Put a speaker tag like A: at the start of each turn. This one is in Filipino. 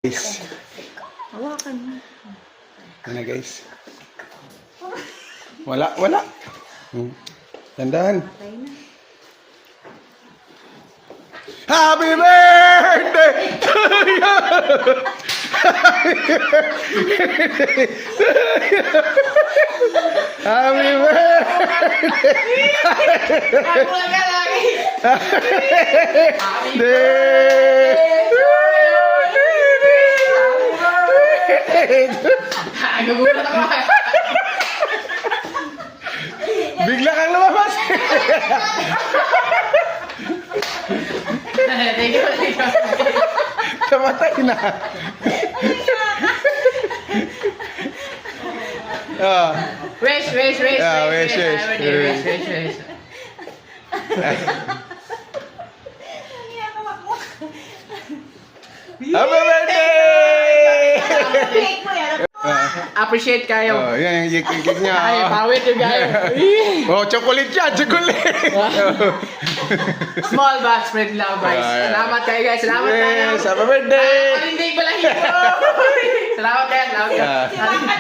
A: Guys,
B: Hawakan mo.
A: ano guys? Wala. Dandahan.
B: Patay na.
A: Happy birthday to you! Happy
C: Nagugulat ako.
A: Bigla kang lumabas.
C: Thank you.
A: Namatay na. Ah,
C: Wish.
A: Ah, wish. Happy birthday!
B: Cake mo yan.
C: Appreciate kayo.
A: Oh, yan yung gig niya.
C: Ay, pawit yung guys.
A: Oh, chocolate yan, chocolate.
C: Small but spread love, guys. Salamat kayo, guys. Salamat kayo.
A: Yes, happy birthday!
C: Hindi pala hito. Salamat kayo.
A: Ah.